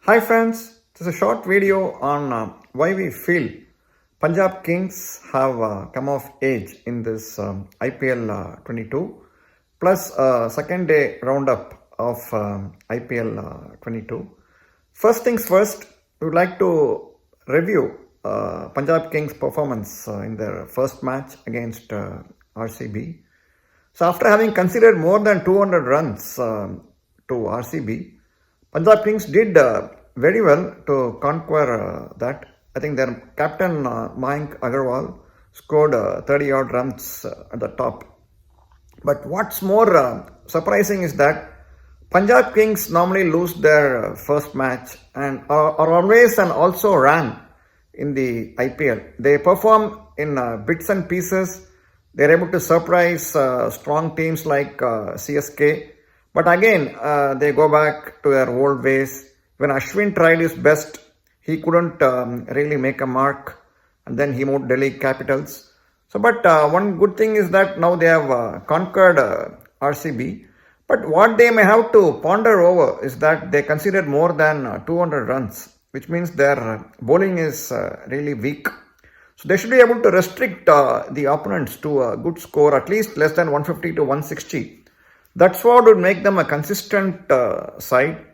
Hi friends, this is a short video on why we feel Punjab Kings have come of age in this IPL 22 plus second day roundup of IPL 22. First things first, we would like to review Punjab Kings performance in their first match against RCB. So after having considered more than 200 runs to RCB, Punjab Kings did very well to conquer that. I think their captain Mayank Agarwal scored 30 odd runs at the top. But what's more surprising is that Punjab Kings normally lose their first match and are always and also ran in the IPL. They perform in bits and pieces. They're able to surprise strong teams like CSK. But again, they go back to their old ways. When Ashwin tried his best, he couldn't really make a mark. And then he moved Delhi Capitals. But one good thing is that now they have conquered RCB. But what they may have to ponder over is that they considered more than 200 runs, which means their bowling is really weak. So they should be able to restrict the opponents to a good score, at least less than 150 to 160. That's what would make them a consistent side.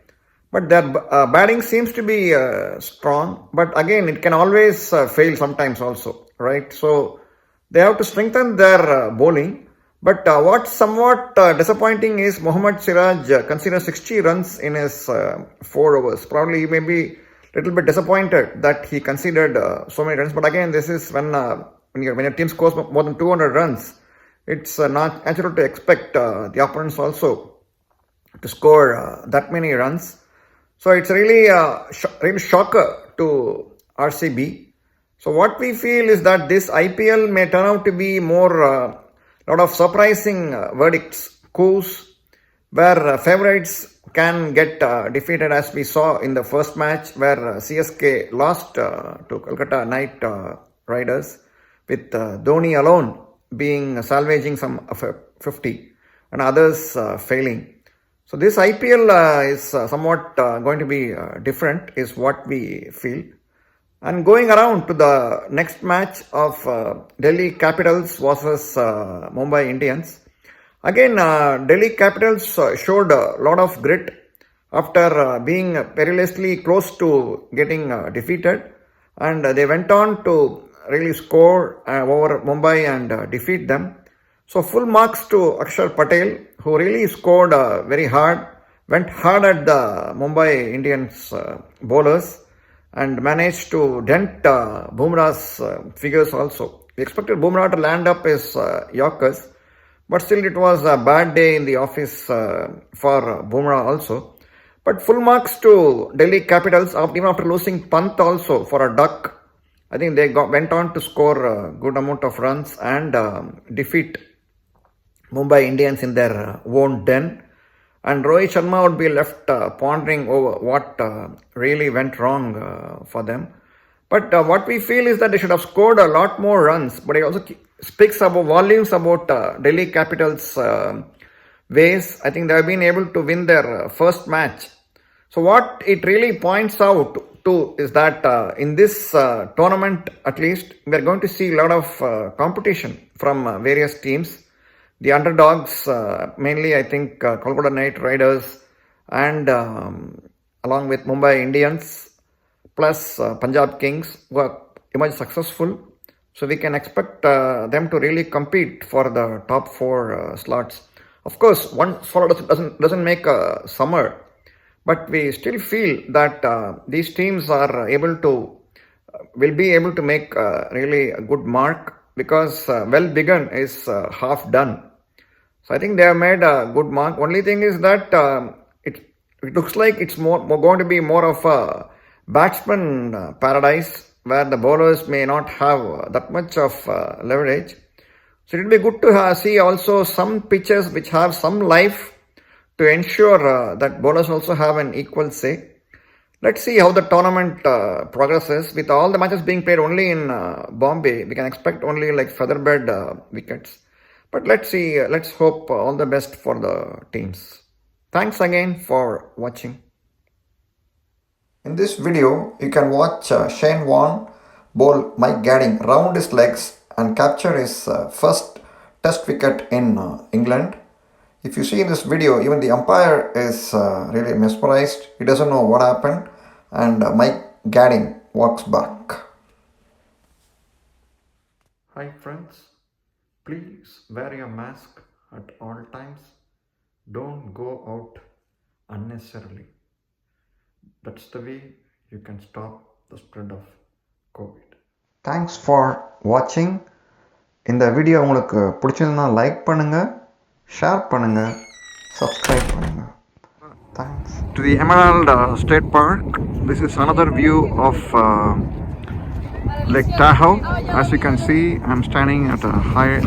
But their batting seems to be strong. But again, it can always fail sometimes also, right? So they have to strengthen their bowling. But what's somewhat disappointing is Mohammad Siraj considered 60 runs in his 4 overs. Probably he may be a little bit disappointed that he considered so many runs. But again, this is when your team scores more than 200 runs, it's not natural to expect the opponents also to score that many runs. So it's really really shocker to RCB. So what we feel is that this IPL may turn out to be more lot of surprising verdicts, coups, where favorites can get defeated, as we saw in the first match where CSK lost to Kolkata Knight Riders with Dhoni alone being salvaging some 50 and others failing. So this IPL is somewhat going to be different is what we feel. And going around to the next match of Delhi Capitals versus Mumbai Indians. Again, Delhi Capitals showed a lot of grit after being perilously close to getting defeated. And they went on to really score over Mumbai and defeat them. So full marks to Akshar Patel, who really scored very hard, went hard at the Mumbai Indians bowlers and managed to dent Bumrah's figures also. We expected Bumrah to land up his Yorkers, but still it was a bad day in the office for Bumrah also. But full marks to Delhi Capitals, even after losing Pant also for a duck. I think they went on to score a good amount of runs and defeat Mumbai Indians in their own den. And Rohit Sharma would be left pondering over what really went wrong for them. But what we feel is that they should have scored a lot more runs. But it also speaks about volumes about Delhi Capitals' ways. I think they have been able to win their first match. So what it really points out to is that in this tournament, at least, we are going to see a lot of competition from various teams. The underdogs, mainly I think Kolkata Knight Riders and along with Mumbai Indians plus Punjab Kings who are emerged successful. So we can expect them to really compete for the top 4 slots. Of course, one swallow doesn't make a summer, but we still feel that these teams are will be able to make really a good mark because well begun is half done. So I think they have made a good mark. Only thing is that it looks like it's going to be more of a batsman paradise where the bowlers may not have that much of leverage. So it will be good to see also some pitches which have some life to ensure that bowlers also have an equal say. Let's see how the tournament progresses. With all the matches being played only in Bombay, we can expect only like featherbed wickets. But let's see, let's hope all the best for the teams. Thanks again for watching. In this video, you can watch Shane Warne bowl Mike Gadding round his legs and capture his first test wicket in England. If you see in this video, even the umpire is really mesmerized. He doesn't know what happened, and Mike Gadding walks back. Hi friends, please wear your mask at all times. Don't go out unnecessarily. That's the way you can stop the spread of COVID. Thanks for watching. இந்த video உங்களுக்கு பிடிச்சிருந்தா like பண்ணுங்க, share பண்ணுங்க, subscribe பண்ணுங்க. Thanks. To the Emerald State Park. This is another view of Lake Tahoe. As you can see, I'm standing at a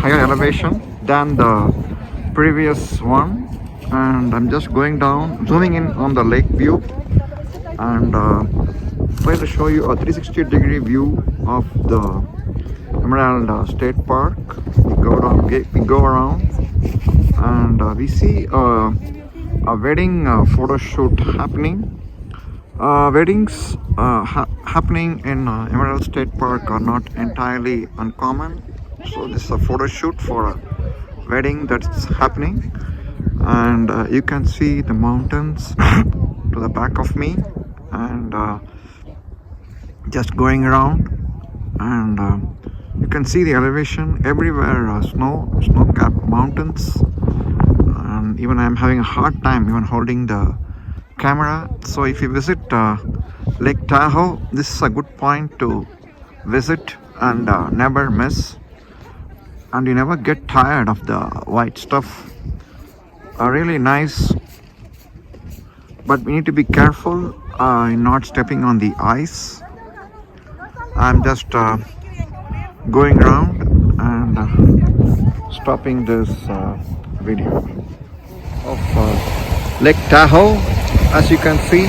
higher elevation than the previous one, and I'm just going down, zooming in on the lake view, and try to show you a 360-degree view of the Emerald State Park. We go around, and we see a wedding photo shoot happening. Weddings happening in Emerald State Park are not entirely uncommon. So this is a photo shoot for a wedding that's happening, and you can see the mountains to the back of me, and just going around, and you can see the elevation everywhere, snow-capped mountains, and even I'm having a hard time even holding the camera. So if you visit Lake Tahoe, this is a good point to visit and never miss, and you never get tired of the white stuff. Really nice, but we need to be careful in not stepping on the ice. I'm just going around and stopping this video of Lake Tahoe. As you can see,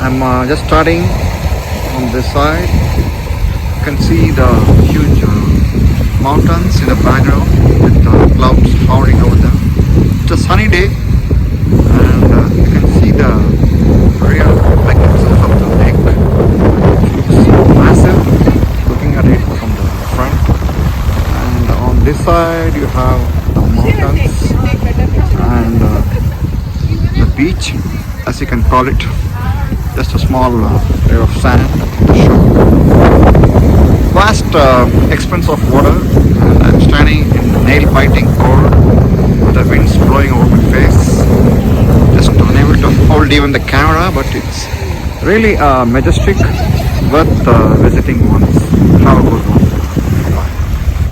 I'm just starting on this side. You can see the huge mountains in the background with the clouds hovering over them. It's a sunny day, and you can see the real magnificence of the lake. It's massive, looking at it from the front. And on this side you have the mountains and the beach, as you can call it, just a small layer of sand on the shore. Vast expanse of water, and I'm standing in nail-biting cold with the winds blowing over my face. Just unable to hold even the camera, but it's really majestic, worth visiting once. Have a good one.